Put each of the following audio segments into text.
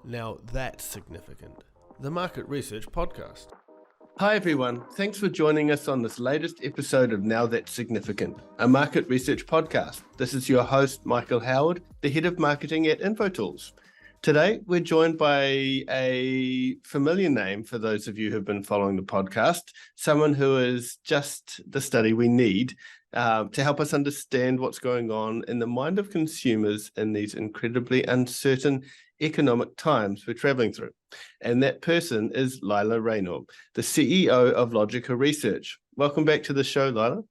Now that's significant. The Market Research Podcast. Hi everyone, thanks for joining us on this latest episode of Now That's Significant, a market research podcast. This is your host, Michael Howard, the head of marketing at Infotools. Today, we're joined by a familiar name for those of you who have been following the podcast, someone who is just the study we need to help us understand what's going on in the mind of consumers in these incredibly uncertain economic times we're traveling through. And that person is Lilah Raynor, the CEO of Logica Research. Welcome back to the show, Lilah.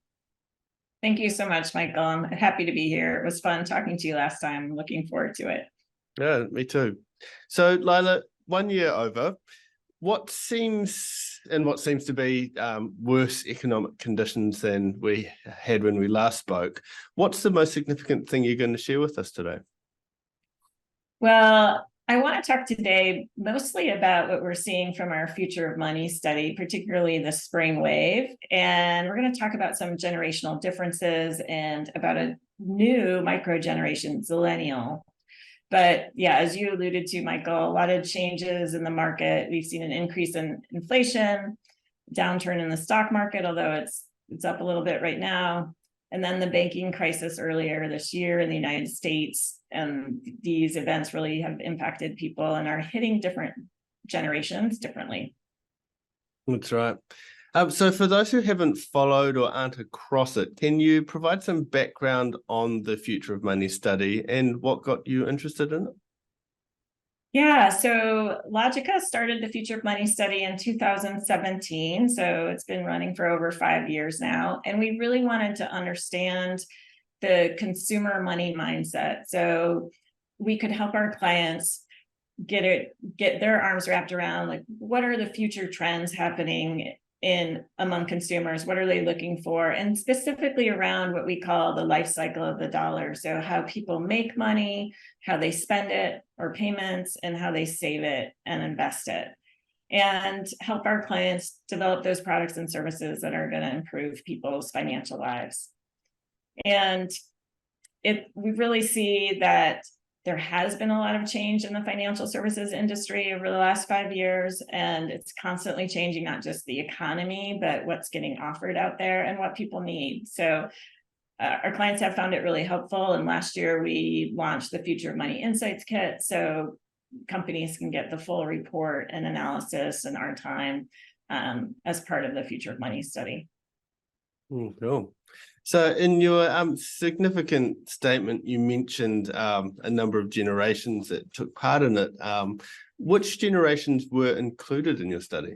Thank you so much, Michael. I'm happy to be here. It was fun talking to you last time. I'm looking forward to it. Yeah, me too. So, Lilah, 1 year over, what seems to be worse economic conditions than we had when we last spoke? What's the most significant thing you're going to share with us today? Well, I want to talk today mostly about what we're seeing from our Future of Money study, particularly the spring wave. And we're going to talk about some generational differences and about a new micro-generation, Zillennial. But yeah, as you alluded to, Michael, a lot of changes in the market. We've seen an increase in inflation, downturn in the stock market, although it's up a little bit right now. And then the banking crisis earlier this year in the United States. And these events really have impacted people and are hitting different generations differently. That's right. So for those who haven't followed or aren't across it, can you provide some background on the Future of Money study and what got you interested in it? Yeah, so Logica started the Future of Money study in 2017. So it's been running for over 5 years now. And we really wanted to understand the consumer money mindset. So we could help our clients get their arms wrapped around, like, what are the future trends happening among consumers? What are they looking for? And specifically around what we call the life cycle of the dollar. So how people make money, how they spend it or payments, and how they save it and invest it. And help our clients develop those products and services that are going to improve people's financial lives. And we really see that there has been a lot of change in the financial services industry over the last 5 years, and it's constantly changing, not just the economy, but what's getting offered out there and what people need. So our clients have found it really helpful. And last year we launched the Future of Money Insights Kit, so companies can get the full report and analysis in our time as part of the Future of Money study. Cool. So in your significant statement, you mentioned a number of generations that took part in it. Which generations were included in your study?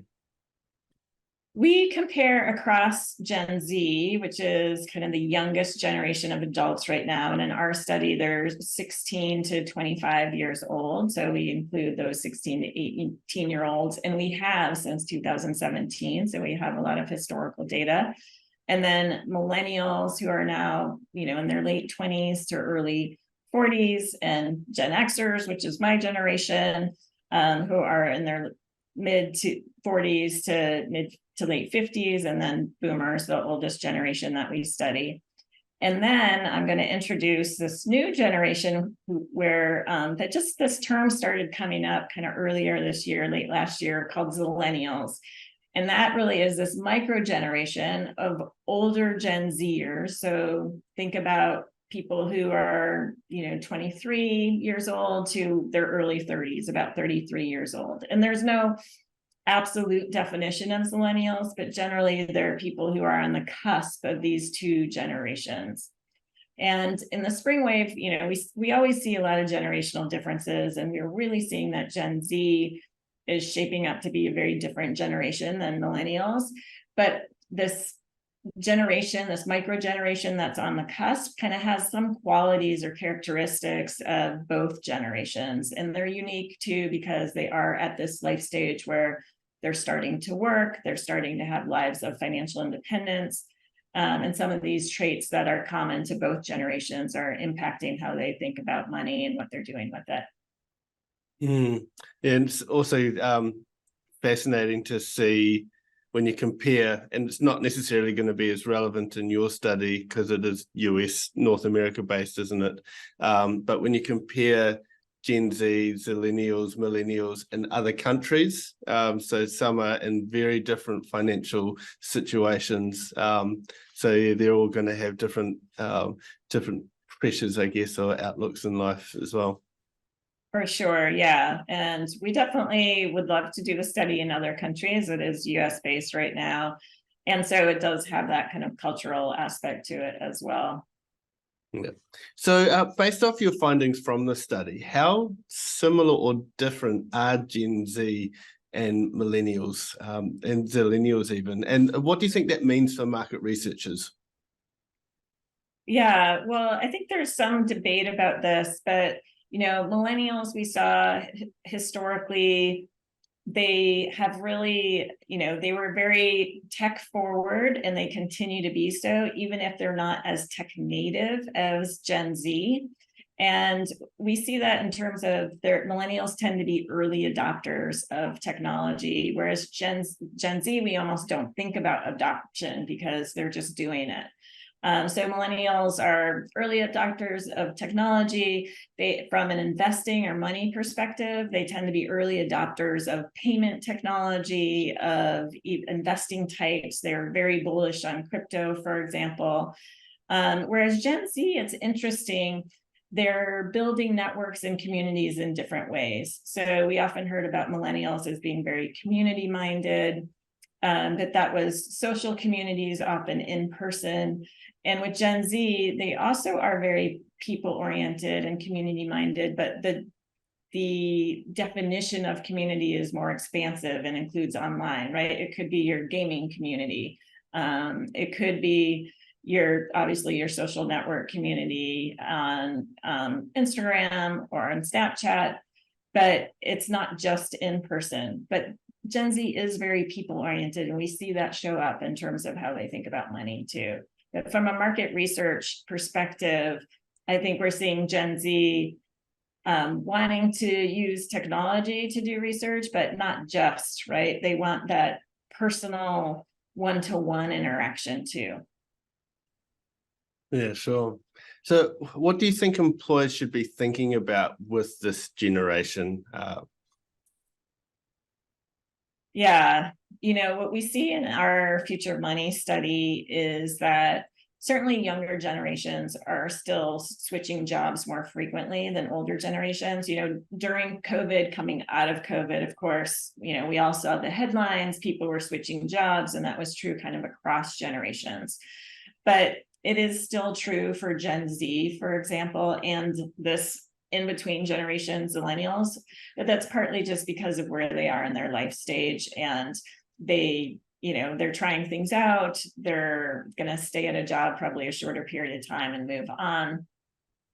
We compare across Gen Z, which is kind of the youngest generation of adults right now. And in our study, there's 16 to 25 years old. So we include those 16 to 18-year-olds. And we have since 2017. So we have a lot of historical data. And then millennials who are now, in their late 20s to early 40s, and Gen Xers, which is my generation, who are in their mid to 40s to mid to late 50s, and then boomers, the oldest generation that we study. And then I'm going to introduce this new generation where this term started coming up kind of earlier this year, late last year, called Zillennials. And that really is this micro generation of older Gen Zers. So think about people who are, 23 years old to their early 30s, about 33 years old. And there's no absolute definition of Zillennials, but generally they're people who are on the cusp of these two generations. And in the spring wave, we always see a lot of generational differences, and we're really seeing that Gen Z is shaping up to be a very different generation than millennials. But this generation, this micro generation that's on the cusp, kind of has some qualities or characteristics of both generations. And they're unique too, because they are at this life stage where they're starting to work, they're starting to have lives of financial independence. And some of these traits that are common to both generations are impacting how they think about money and what they're doing with it. And it's also fascinating to see when you compare, and it's not necessarily going to be as relevant in your study because it is US, North America based, isn't it? But when you compare Gen Z, Zillennials, Millennials in other countries. So some are in very different financial situations. So yeah, they're all going to have different pressures, I guess, or outlooks in life as well. For sure, yeah. And we definitely would love to do the study in other countries. It is US based right now. And so it does have that kind of cultural aspect to it as well. Yeah. So based off your findings from the study, how similar or different are Gen Z and Millennials and Zillennials even? And what do you think that means for market researchers? Yeah, well, I think there's some debate about this, but millennials, we saw historically, they have really, they were very tech forward and they continue to be so, even if they're not as tech native as Gen Z. And we see that in terms of their millennials tend to be early adopters of technology, whereas Gen Z, we almost don't think about adoption because they're just doing it. So millennials are early adopters of technology. From an investing or money perspective, they tend to be early adopters of payment technology, of investing types. They're very bullish on crypto, for example. Whereas Gen Z, it's interesting. They're building networks and communities in different ways. So we often heard about millennials as being very community minded. That was social communities, often in person. And with Gen Z, they also are very people oriented and community minded, but the definition of community is more expansive and includes online, right? It could be your gaming community. It could be obviously your social network community on Instagram or on Snapchat, but it's not just in person. But Gen Z is very people oriented, and we see that show up in terms of how they think about money too. But from a market research perspective, I think we're seeing Gen Z wanting to use technology to do research, but not just, right? They want that personal one-to-one interaction too. Yeah, sure. So what do you think employers should be thinking about with this generation? Yeah, what we see in our Future Money study is that certainly younger generations are still switching jobs more frequently than older generations. During COVID, coming out of COVID, of course, we all saw the headlines, people were switching jobs, and that was true kind of across generations. But it is still true for Gen Z, for example, and this in between generations, Zillennials, but that's partly just because of where they are in their life stage, and they're trying things out. They're going to stay at a job probably a shorter period of time and move on.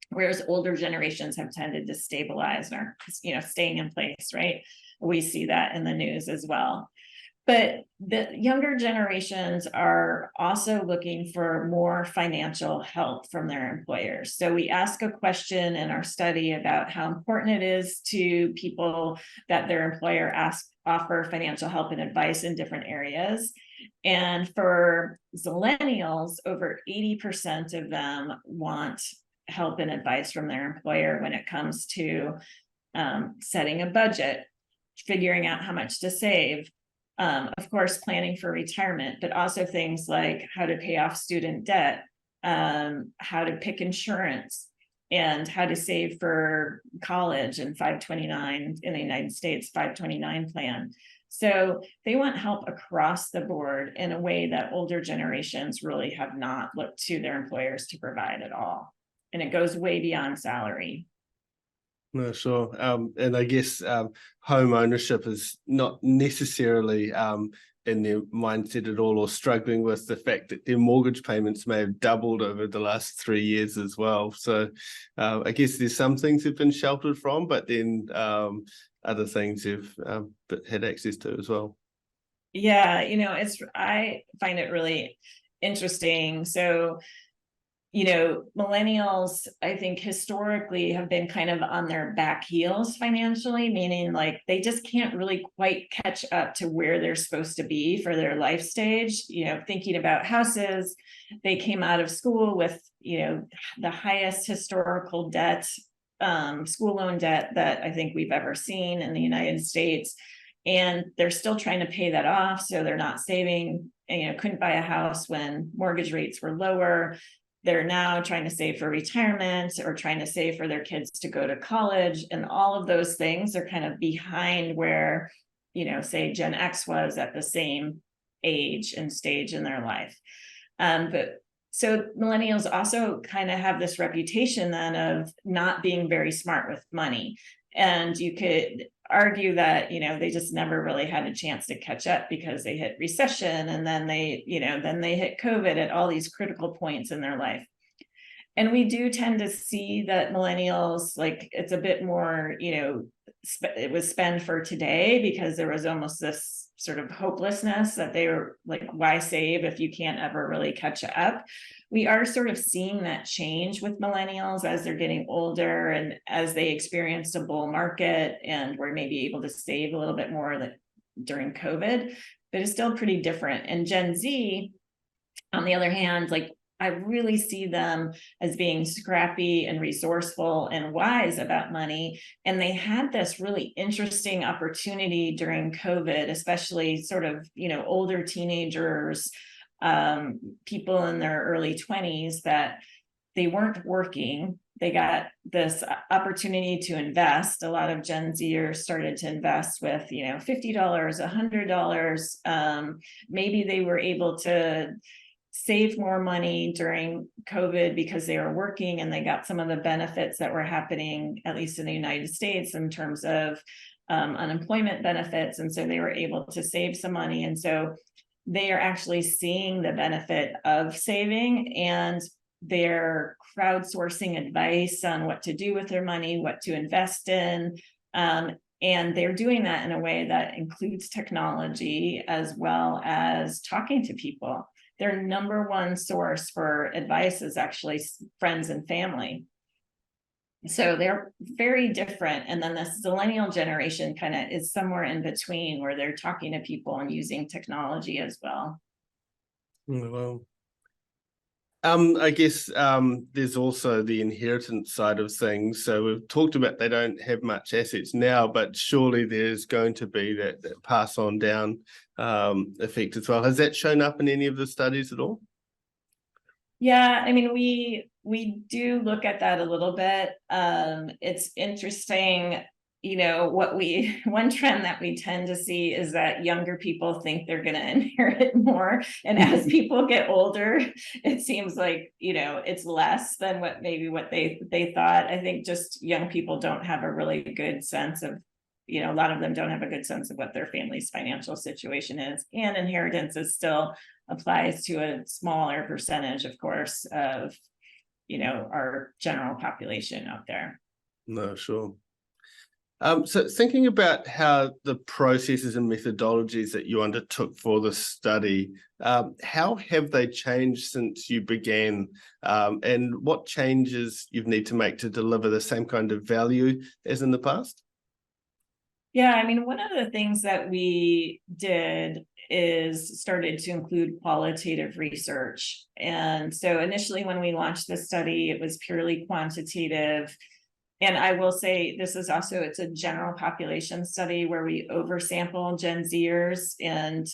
Whereas older generations have tended to stabilize and are, staying in place, right? We see that in the news as well. But the younger generations are also looking for more financial help from their employers. So we ask a question in our study about how important it is to people that their employer offer financial help and advice in different areas. And for Zillennials, over 80% of them want help and advice from their employer when it comes to setting a budget, figuring out how much to save, of course, planning for retirement, but also things like how to pay off student debt, how to pick insurance, and how to save for college and 529 in the United States, 529 plan. So they want help across the board in a way that older generations really have not looked to their employers to provide at all. And it goes way beyond salary. No, sure. And I guess home ownership is not necessarily in their mindset at all, or struggling with the fact that their mortgage payments may have doubled over the last 3 years as well. So I guess there's some things they've been sheltered from, but then other things they've had access to as well. Yeah, I find it really interesting. So millennials, I think historically have been kind of on their back heels financially, meaning like they just can't really quite catch up to where they're supposed to be for their life stage. Thinking about houses, they came out of school with, the highest historical debt school loan debt that I think we've ever seen in the United States. And they're still trying to pay that off. So they're not saving, and, couldn't buy a house when mortgage rates were lower. They're now trying to save for retirement or trying to save for their kids to go to college. And all of those things are kind of behind where, say Gen X was at the same age and stage in their life. But so millennials also kind of have this reputation then of not being very smart with money. And you could argue that, they just never really had a chance to catch up because they hit recession and then they hit COVID at all these critical points in their life. And we do tend to see that millennials, like, it's a bit more, it was spend for today because there was almost this sort of hopelessness that they were like, why save if you can't ever really catch up? We are sort of seeing that change with millennials as they're getting older and as they experienced a bull market and were maybe able to save a little bit more during COVID, but it's still pretty different. And Gen Z, on the other hand, like, I really see them as being scrappy and resourceful and wise about money. And they had this really interesting opportunity during COVID, especially sort of, older teenagers, people in their early 20s, that they weren't working. They got this opportunity to invest. A lot of Gen Zers started to invest with, $50, $100. Maybe they were able to save more money during COVID because they were working and they got some of the benefits that were happening, at least in the United States, in terms of unemployment benefits. And so they were able to save some money. And so they are actually seeing the benefit of saving, and they're crowdsourcing advice on what to do with their money, what to invest in. And they're doing that in a way that includes technology as well as talking to people. Their number one source for advice is actually friends and family. So they're very different. And then this Zillennial generation kind of is somewhere in between, where they're talking to people and using technology as well. Well, I guess there's also the inheritance side of things. So we've talked about they don't have much assets now, but surely there's going to be that pass on down effect as well. Has that shown up in any of the studies at all? Yeah, I mean, we do look at that a little bit. It's interesting. One trend that we tend to see is that younger people think they're going to inherit more. And as people get older, it seems like, it's less than what they thought. I think just young people don't have a really good sense of, a lot of them don't have a good sense of what their family's financial situation is. And inheritance still applies to a smaller percentage, of course, of, our general population out there. No, sure. So thinking about how the processes and methodologies that you undertook for the study, how have they changed since you began, and what changes you need to make to deliver the same kind of value as in the past? Yeah, I mean, one of the things that we did is started to include qualitative research. And so initially when we launched the study, it was purely quantitative. And I will say this is also, it's a general population study where we oversample Gen Zers, and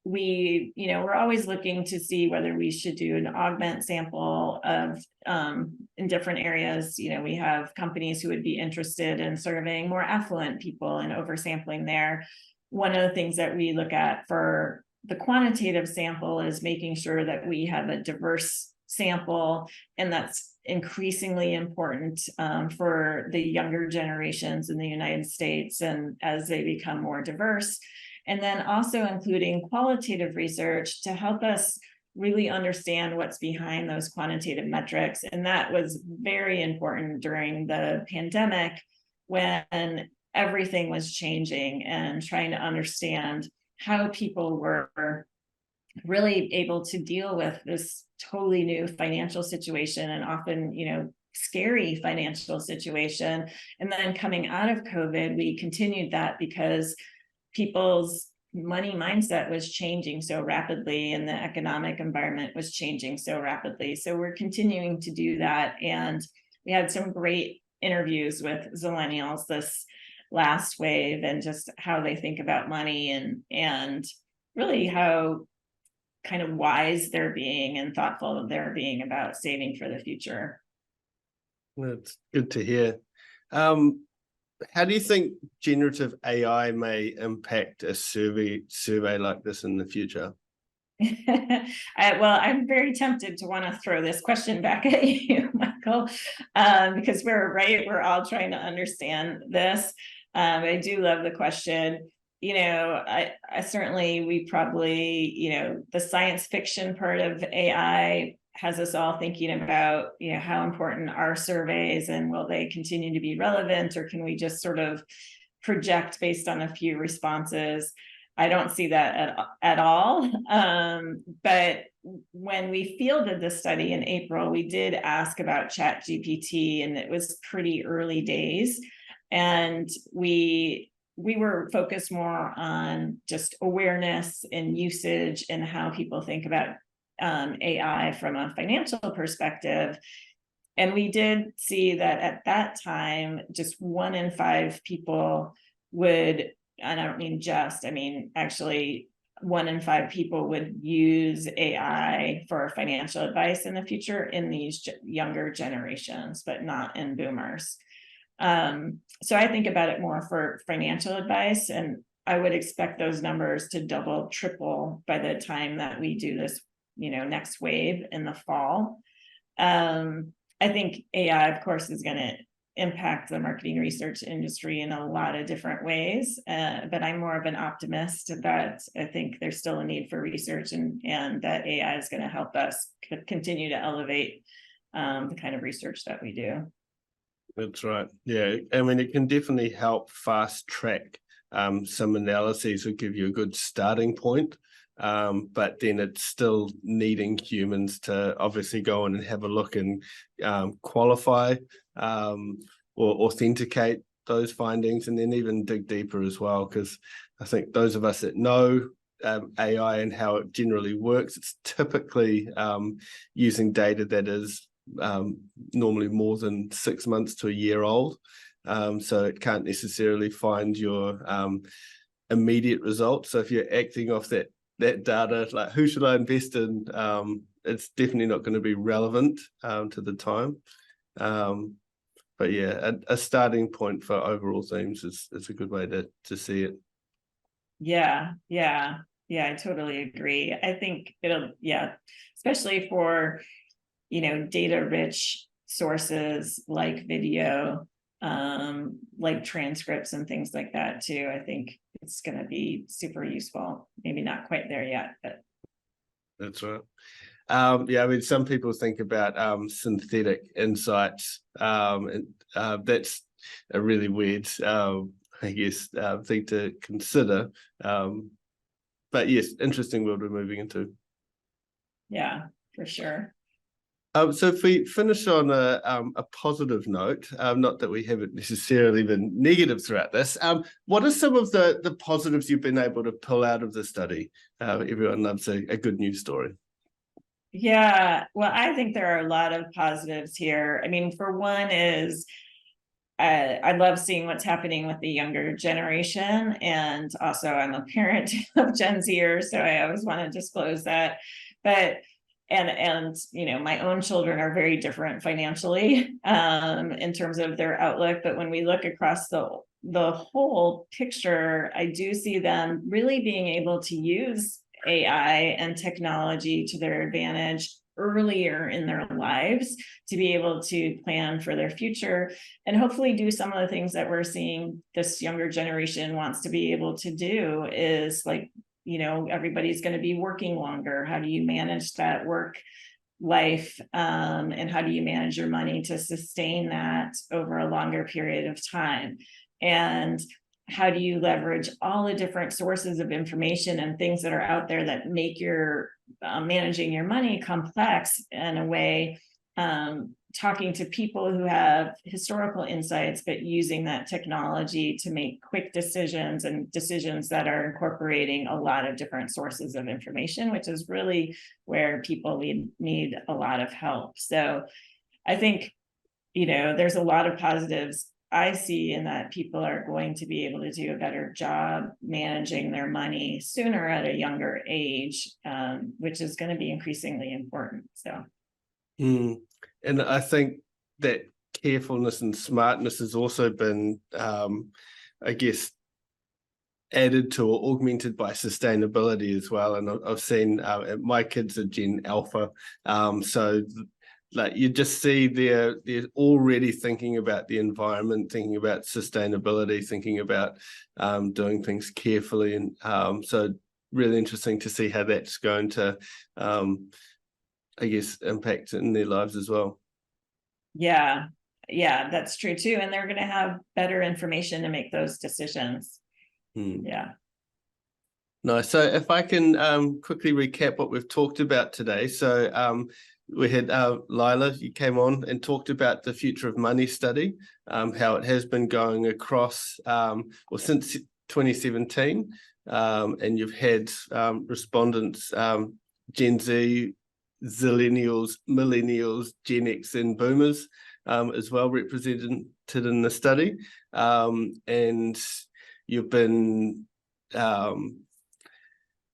we're always looking to see whether we should do an augment sample of in different areas. We have companies who would be interested in surveying more affluent people and oversampling there. One of the things that we look at for the quantitative sample is making sure that we have a diverse sample, and that's increasingly important for the younger generations in the United States and as they become more diverse. And then also including qualitative research to help us really understand what's behind those quantitative metrics. And that was very important during the pandemic, when everything was changing, and trying to understand how people were really able to deal with this totally new financial situation, and often, scary financial situation. And then coming out of COVID, we continued that because people's money mindset was changing so rapidly, and the economic environment was changing so rapidly. So we're continuing to do that. And we had some great interviews with Zillennials this last wave, and just how they think about money, and really how kind of wise they're being and thoughtful they're being about saving for the future. That's good to hear. How do you think generative AI may impact a survey like this in the future? Well, I'm very tempted to want to throw this question back at you, Michael, because we're all trying to understand this. I do love the question. I certainly, we probably, the science fiction part of AI has us all thinking about, how important are surveys, and will they continue to be relevant, or can we just sort of project based on a few responses? I don't see that at all. But when we fielded the study in April, we did ask about ChatGPT, and it was pretty early days. And we were focused more on just awareness and usage and how people think about AI from a financial perspective. And we did see that at that time, just 1 in 5 people would, and I don't mean just, I mean, actually 1 in 5 people would use AI for financial advice in the future in these younger generations, but not in boomers. So I think about it more for financial advice, and I would expect those numbers to double, triple by the time that we do this, next wave in the fall. I think AI, of course, is going to impact the marketing research industry in a lot of different ways. But I'm more of an optimist that I think there's still a need for research, and that AI is going to help us continue to elevate the kind of research that we do. That's right. Yeah. I mean, it can definitely help fast track some analyses, will give you a good starting point. But then it's still needing humans to obviously go in and have a look and qualify or authenticate those findings, and then even dig deeper as well. Because I think those of us that know AI and how it generally works, it's typically using data that is normally more than 6 months to a year old. So it can't necessarily find your immediate results. So if you're acting off that data, like who should I invest in, it's definitely not going to be relevant to the time. But yeah, a starting point for overall themes is a good way to see it. Yeah, I totally agree. I think it'll, especially for, data rich sources like video, like transcripts and things like that too. I think it's going to be super useful. Maybe not quite there yet, but that's right. I mean, some people think about synthetic insights, and that's a really weird, I guess, thing to consider. But yes, interesting world we're moving into. Yeah, for sure. So if we finish on a positive note, not that we haven't necessarily been negative throughout this, what are some of the positives you've been able to pull out of the study? Everyone loves a good news story. Yeah, well, I think there are a lot of positives here. I mean, for one is, I love seeing what's happening with the younger generation. And also I'm a parent of Gen Zers, so I always want to disclose that. But and my own children are very different financially in terms of their outlook. But when we look across the whole picture, I do see them really being able to use AI and technology to their advantage earlier in their lives, to be able to plan for their future and hopefully do some of the things that we're seeing this younger generation wants to be able to do, is like, everybody's going to be working longer. How do you manage that work life? And how do you manage your money to sustain that over a longer period of time? And how do you leverage all the different sources of information and things that are out there that make your managing your money complex in a way, talking to people who have historical insights, but using that technology to make quick decisions, and decisions that are incorporating a lot of different sources of information, which is really where people need a lot of help. So I think there's a lot of positives I see in that people are going to be able to do a better job managing their money sooner at a younger age, which is going to be increasingly important. So, and I think that carefulness and smartness has also been, I guess, added to or augmented by sustainability as well. And I've seen my kids are Gen Alpha, so like you just see they're already thinking about the environment, thinking about sustainability, thinking about doing things carefully, and so really interesting to see how that's going to, I guess, impact in their lives as well. Yeah, that's true too. And they're going to have better information to make those decisions. Yeah. Nice. So if I can quickly recap what we've talked about today. So we had Lilah, you came on and talked about the Future of Money study, how it has been going across, since 2017, and you've had respondents, Gen Z, Zillennials, Millennials, Gen X and Boomers as well represented in the study. And you've been,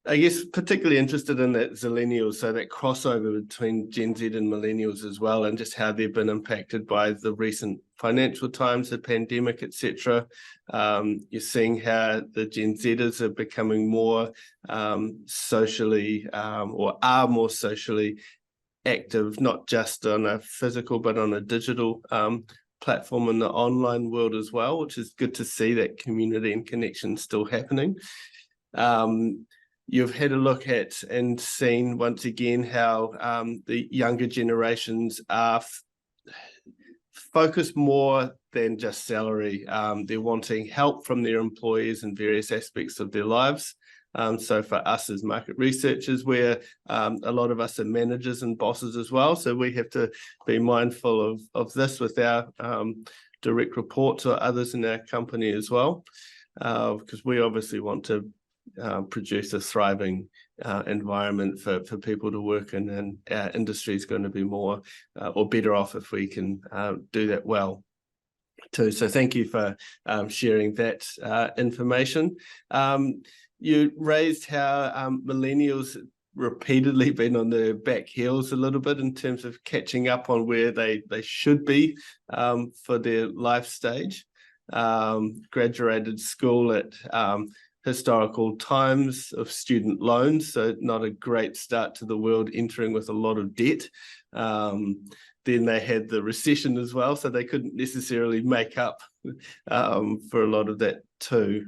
I guess, particularly interested in that Zillennials, so that crossover between Gen Z and Millennials as well, and just how they've been impacted by the recent financial times, the pandemic, etc. You're seeing how the Gen Zers are becoming more socially, or are more socially active, not just on a physical, but on a digital platform in the online world as well, which is good to see that community and connection still happening. You've had a look at and seen once again how the younger generations are focused more than just salary. They're wanting help from their employers in various aspects of their lives. So for us as market researchers, where a lot of us are managers and bosses as well, so we have to be mindful of this with our direct reports or others in our company as well, because we obviously want to produce a thriving environment for people to work in, and our industry is going to be more or better off if we can do that well too. So thank you for sharing that information. You raised how millennials repeatedly been on their back heels a little bit in terms of catching up on where they should be for their life stage. Graduated school at historical times of student loans, so not a great start to the world, entering with a lot of debt. Then they had the recession as well, so they couldn't necessarily make up for a lot of that too.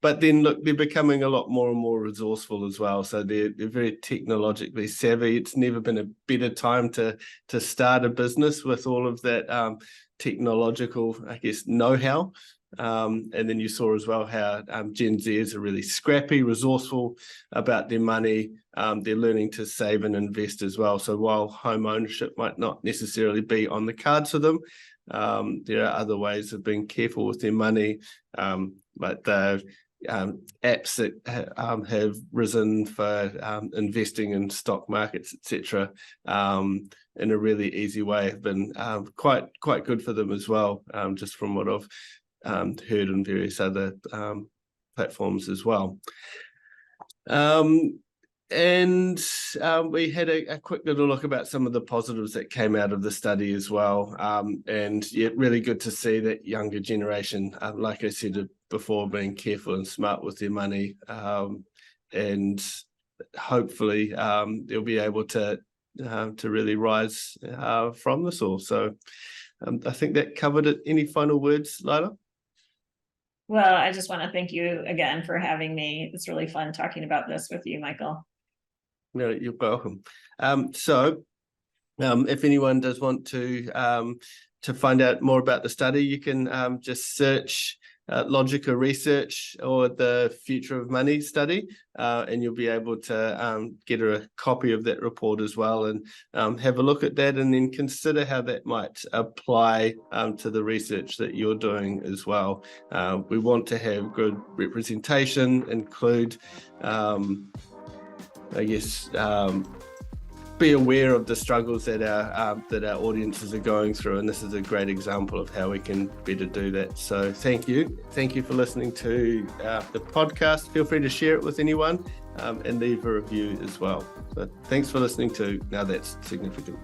But then look, they're becoming a lot more and more resourceful as well. So they're very technologically savvy. It's never been a better time to start a business with all of that technological, I guess, know-how. And then you saw as well how Gen Zers are really scrappy, resourceful about their money. They're learning to save and invest as well. So while home ownership might not necessarily be on the cards for them, there are other ways of being careful with their money, like the apps that have risen for investing in stock markets, etc., in a really easy way, have been quite good for them as well, just from what I've heard on various other platforms as well. And we had a quick little look about some of the positives that came out of the study as well. And yeah, really good to see that younger generation, like I said before, being careful and smart with their money. And hopefully they'll be able to really rise from this all. So I think that covered it. Any final words, Lilah? Well, I just want to thank you again for having me. It's really fun talking about this with you, Michael. No, you're welcome. So if anyone does want to find out more about the study, you can just search Logica Research or the Future of Money study, and you'll be able to get a copy of that report as well, and have a look at that, and then consider how that might apply to the research that you're doing as well. We want to have good representation, include I guess be aware of the struggles that our audiences are going through, and this is a great example of how we can better do that. So thank you for listening to the podcast. Feel free to share it with anyone and leave a review as well. So thanks for listening to Now That's Significant.